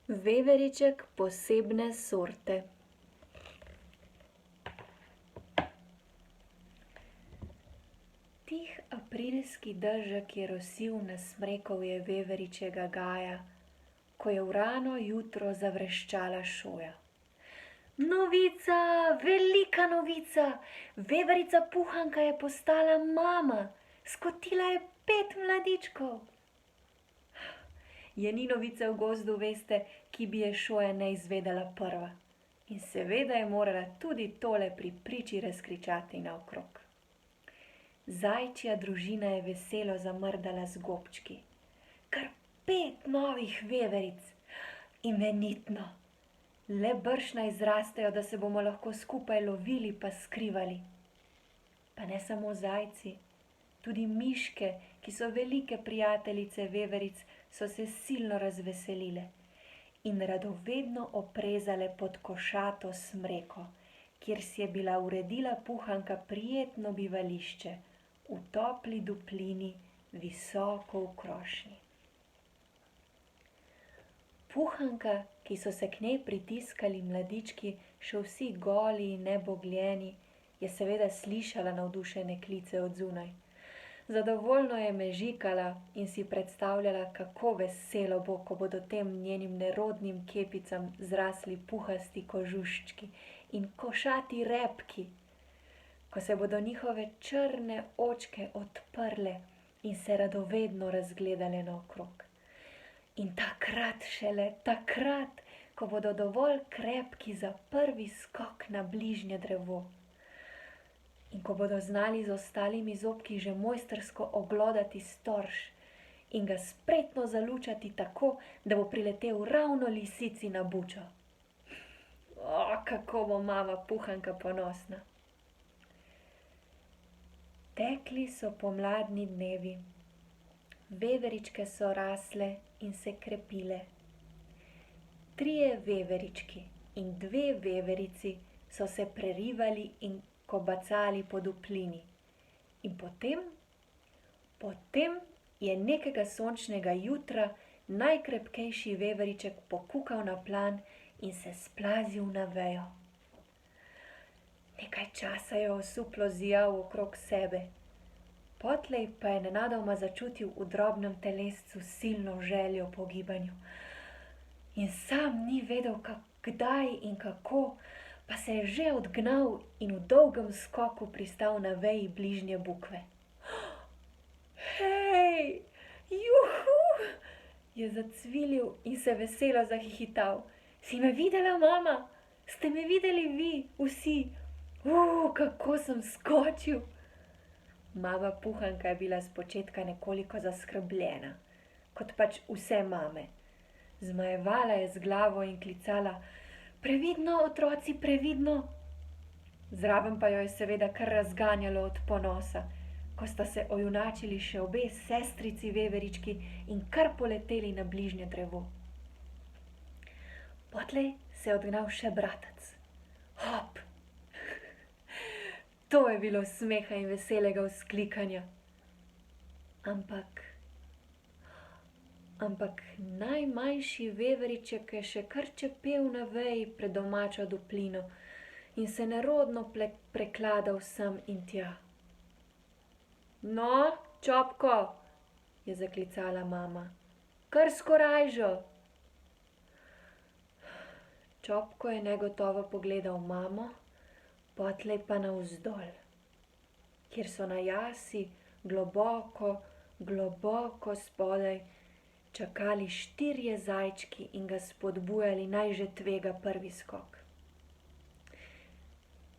Veveriček posebne sorte. Tih aprilski dežek je rosil na smrekovje veveričjega gaja, ko je v rano jutro zavreščala šoja. Novica, velika novica! Veverica Puhanka je postala mama, skotila je 5 mladičkov. Je ni novice v gozdu, veste, ki bi je šoja ne izvedela prva. In seveda je morala tudi tole pri priči razkričati naokrog. Zajčja družina je veselo zamrdala z gobčki. Kar 5 novih veveric! Imenitno! Le brž naj zrastejo, da se bomo lahko skupaj lovili pa skrivali. Pa ne samo zajci, tudi miške, ki so velike prijateljice veveric, so se silno razveselile in radovedno oprezale pod košato smreko, kjer si je bila uredila Puhanka prijetno bivališče v topli duplini, visoko v krošnji. Puhanka, ki so se k njej pritiskali mladički, še vsi goli in nebogljeni, je seveda slišala navdušene klice od zunaj. Zadovoljno je mežikala in si predstavljala, kako veselo bo, ko bodo tem njenim nerodnim kepicam zrasli puhasti kožuščki in košati repki, ko se bodo njihove črne očke odprle in se radovedno razgledale naokrog. In takrat, šele takrat, ko bodo dovolj krepki za prvi skok na bližnje drevo. In ko bodo znali z ostalimi zobki že mojstrsko oglodati storž in ga spretno zalučati tako, da bo priletel ravno lisici na bučo. Kako bo mama Puhanka ponosna. Tekli so pomladni dnevi. Veveričke so rasle in se krepile. 3 veverički in 2 veverici so se prerivali in kobacali po duplini. In potem je nekega sončnega jutra najkrepkejši veveriček pokukal na plan in se splazil na vejo. Nekaj časa je osuplo zijal okrog sebe, potlej pa je nenadoma začutil v drobnem telescu silno željo po gibanju. In sam ni vedel, kdaj in kako, pa se je že odgnal in v dolgem skoku pristal na veji bližnje bukve. Hej, juhu, je zacvilil in se veselo zahihital. Si me videla, mama? Ste me videli vi, vsi? Kako sem skočil! Mama Puhanka je bila spočetka nekoliko zaskrbljena, kot pač vse mame. Zmajevala je z glavo in klicala: Previdno, otroci, previdno! Zraven pa jo je seveda kar razganjalo od ponosa, ko sta se ojunačili še obe sestrici veverički in kar poleteli na bližnje drevo. Potlej se je odgnal še bratec. Hop! To je bilo smeha in veselega vzklikanja. Ampak najmanjši veveriček je še kar čepel na veji pred domačo duplino in se nerodno prekladal sem in tja. No, Čopko, je zaklicala mama, kar skorajžo. Čopko je negotovo pogledal mamo, potlej pa navzdol, kjer so na jasi globoko, globoko spodaj čakali 4 zajčki in ga spodbujali, naj že tvega prvi skok.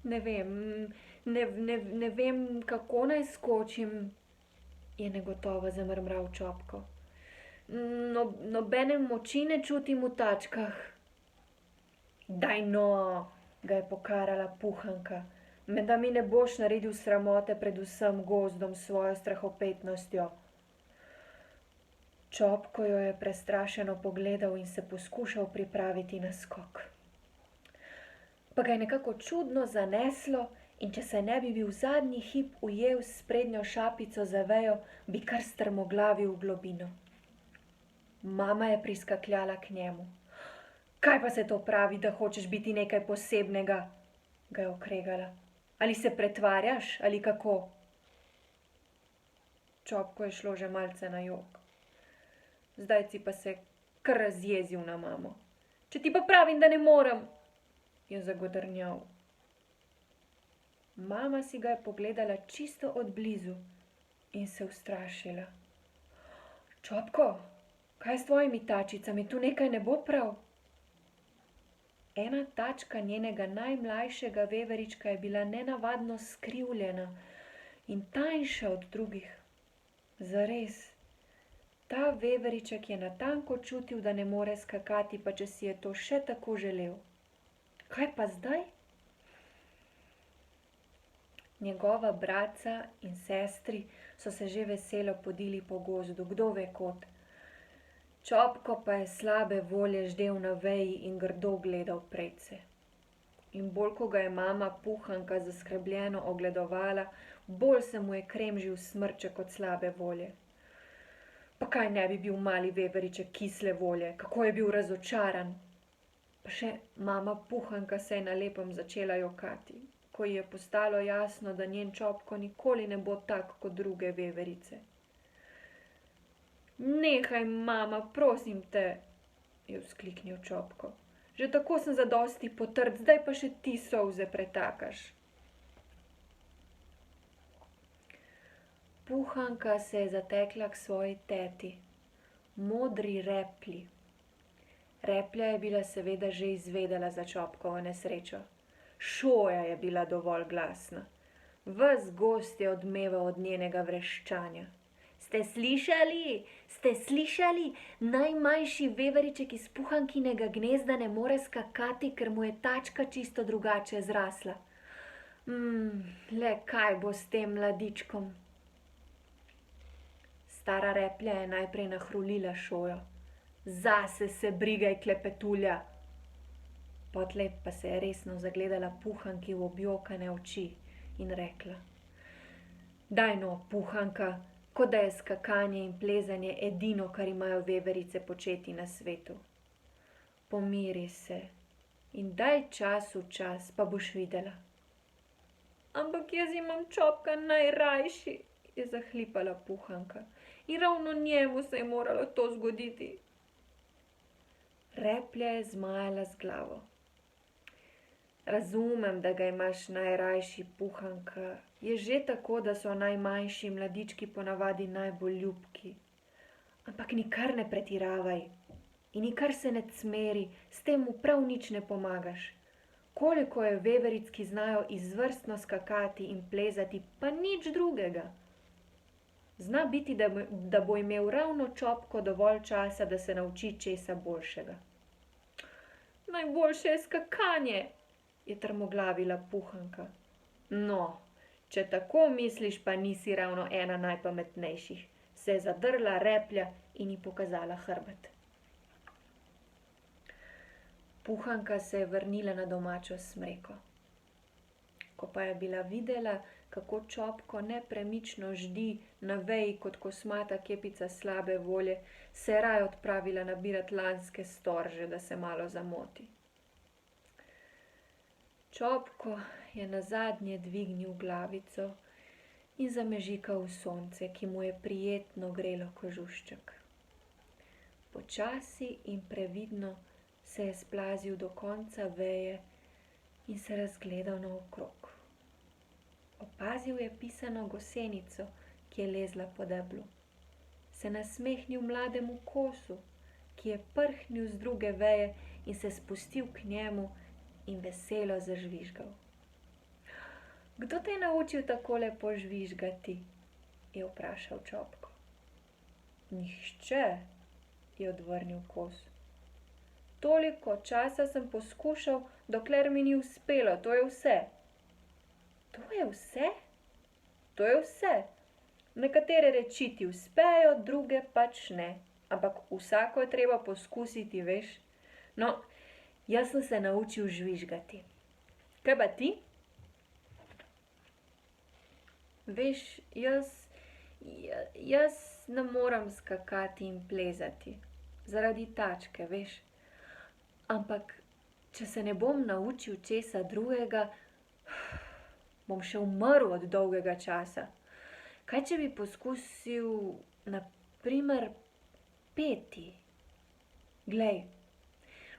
Ne vem, kako naj skočim, je negotovo zamrmral Čopko. Nobene moči ne čutim v tačkah. Daj no, ga je pokarala Puhanka, menda mi ne boš naredil sramote pred vsem gozdom s svojo strahopetnostjo. Čopko jo je prestrašeno pogledal in se poskušal pripraviti na skok. Pa ga je nekako čudno zaneslo in če se ne bi bil zadnji hip ujel s sprednjo šapico za vejo, bi kar strmoglavil v globino. Mama je priskakljala k njemu. Kaj pa se to pravi, da hočeš biti nekaj posebnega? Ga je okregala. Ali se pretvarjaš, ali kako? Čopko je šlo že malce na jok. Zdaj si pa se kar razjezil na mamo. Če ti pa pravim, da ne morem, je zagodrnjal. Mama si ga je pogledala čisto od blizu in se ustrašila. Čopko, kaj s tvojimi tačicami, tu nekaj ne bo prav? Ena tačka njenega najmlajšega veverička je bila nenavadno skrivljena in tanjša od drugih. Zares, ta veveriček je natanko čutil, da ne more skakati, pa če si je to še tako želel. Kaj pa zdaj? Njegova bratca in sestri so se že veselo podili po gozdu, kdo ve kod. Čopko pa je slabe volje ždel na veji in grdo gledal predse. In bolj, ko ga je mama Puhanka zaskrbljeno ogledovala, bolj se mu je kremžil smrček od slabe volje. Pa kaj ne bi bil mali veveriček kisle volje, kako je bil razočaran. Pa še mama Puhanka se je na lepem začela jokati, ko ji je postalo jasno, da njen Čopko nikoli ne bo tak kot druge veverice. Nehaj, mama, prosim te, je vzkliknil Čopko. Že tako sem zadosti potrd, zdaj pa še ti solze pretakaš. Puhanka se je zatekla k svoji teti, modri Repli. Replja je bila seveda že izvedela za Čopkovo nesrečo. Šoja je bila dovolj glasna. Ves gozd je odmeval od njenega vreščanja. Ste slišali? Ste slišali? Najmanjši veveriček iz Puhankinega gnezda ne more skakati, ker mu je tačka čisto drugače zrasla. Le kaj bo s tem mladičkom? Stara Replja je najprej nahrulila Šojo. Zase se brigaj, klepetulja. Potlej pa se je resno zagledala Puhanki v objokane oči in rekla: Daj no, Puhanka, kot da je skakanje in plezanje edino, kar imajo veverice početi na svetu. Pomiri se in daj čas v čas, pa boš videla. Ampak jaz imam Čopka najrajši, je zahlipala Puhanka. In ravno njemu se je moralo to zgoditi. Replja je zmajala z glavo. Razumem, da ga imaš najrajši, Puhanka. Je že tako, da so najmanjši mladički ponavadi najbolj ljubki. Ampak nikar ne pretiravaj in nikar se ne cmeri, s tem mu prav nič ne pomagaš. Koliko je veveric, ki znajo izvrstno skakati in plezati, pa nič drugega. Zna biti, da bo imel ravno Čopko dovolj časa, da se nauči česa boljšega. Najboljše je skakanje, je trmoglavila Puhanka. No, če tako misliš, pa nisi ravno ena najpametnejših, se je zadrla Replja in ji pokazala hrbet. Puhanka se je vrnila na domačo smreko. Ko pa je bila videla, kako Čopko nepremično ždi na veji kot kosmata kepica slabe volje, se je raje odpravila nabirat lanske storže, da se malo zamoti. Čopko je nazadnje dvignil glavico in zamežikal v sonce, ki mu je prijetno grelo kožušček. Počasi in previdno se je splazil do konca veje in se razgledal naokrog. Opazil je pisano gosenico, ki je lezla po deblu. Se nasmehnil mlademu kosu, ki je prhnil z druge veje in se spustil k njemu in veselo zažvižgal. Kdo te je naučil tako lepo žvižgati? Je vprašal Čopko. Nihče, je odvrnil kos. Toliko časa sem poskušal, dokler mi ni uspelo, to je vse. To je vse? To je vse. Nekatere reči ti uspejo, druge pač ne. Ampak vsako je treba poskusiti, veš. No, jaz sem se naučil žvižgati. Kaj pa ti? Veš, jaz ne morem skakati in plezati. Zaradi tačke, veš. Ampak, če se ne bom naučil česa drugega, bom še umrl od dolgega časa. Kaj, če bi poskusil, na primer, peti? Glej,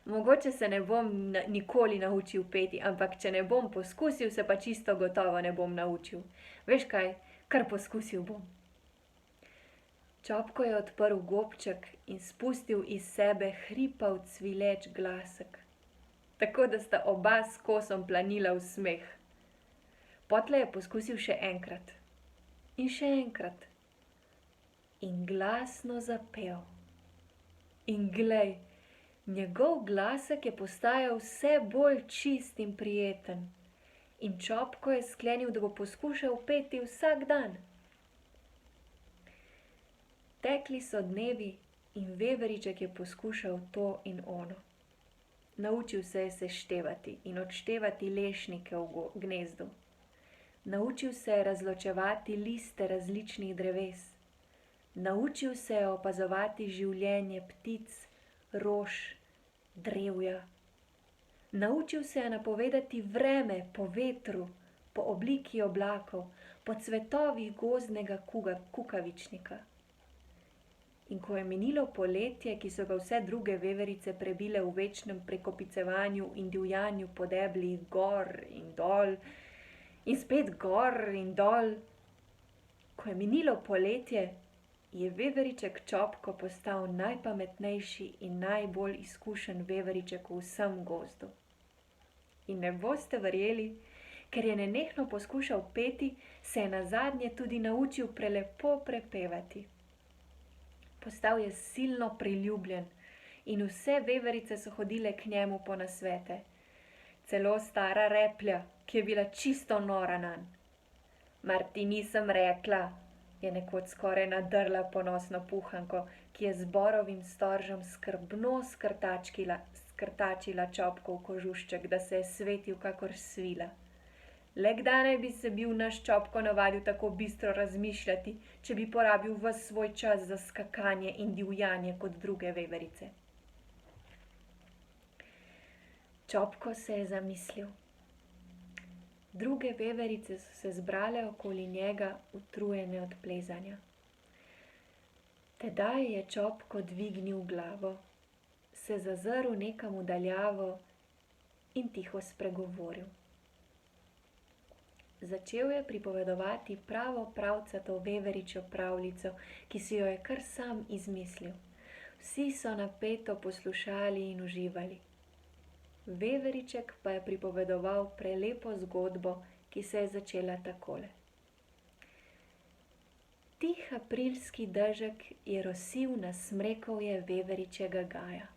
mogoče se ne bom nikoli naučil peti, ampak če ne bom poskusil, se pa čisto gotovo ne bom naučil. Veš kaj, kar poskusil bom. Čopko je odprl gobček in spustil iz sebe hripav cvileč glasek, tako da sta oba s kosom planila v smeh. Potlej je poskusil še enkrat in še enkrat in glasno zapel. In glej, njegov glasek je postajal vse bolj čist in prijeten in Čopko je sklenil, da bo poskušal peti vsak dan. Tekli so dnevi in Veveriček je poskušal to in ono. Naučil se je seštevati in odštevati lešnike v gnezdu. Naučil se je razločevati liste različnih dreves. Naučil se je opazovati življenje ptic, rož, drevja. Naučil se je napovedati vreme po vetru, po obliki oblakov, po cvetovih gozdnega kukavičnika. In ko je minilo poletje, ki so ga vse druge veverice prebile v večnem prekopicevanju in divjanju po deblih gor in dol, in spet gor in dol, ko je minilo poletje, je Veveriček Čopko postal najpametnejši in najbolj izkušen veveriček v vsem gozdu. In ne boste verjeli, ker je nenehno poskušal peti, se je nazadnje tudi naučil prelepo prepevati. Postal je silno priljubljen in vse veverice so hodile k njemu po nasvete. Celo stara Replja, ki je bila čisto nora nanj. Mar ti nisem rekla, je nekoč skoraj nadrla ponosno Puhanko, ki je z borovim storžem skrbno skrtačila Čopkov kožušček, da se je svetil kakor svila. Le kdaj naj bi se bil naš Čopko navadil tako bistro razmišljati, če bi porabil ves svoj čas za skakanje in divjanje kot druge veverice. Čopko se je zamislil. Druge veverice so se zbrale okoli njega, utrujene od plezanja. Tedaj je Čopko dvignil glavo, se zazrl nekam v daljavo in tiho spregovoril. Začel je pripovedovati pravo pravcato veveričjo pravljico, ki si jo je kar sam izmislil. Vsi so napeto poslušali in uživali. Veveriček pa je pripovedoval prelepo zgodbo, ki se je začela takole. Tih aprilski dežek je rosil na smrekovje veveričjega gaja.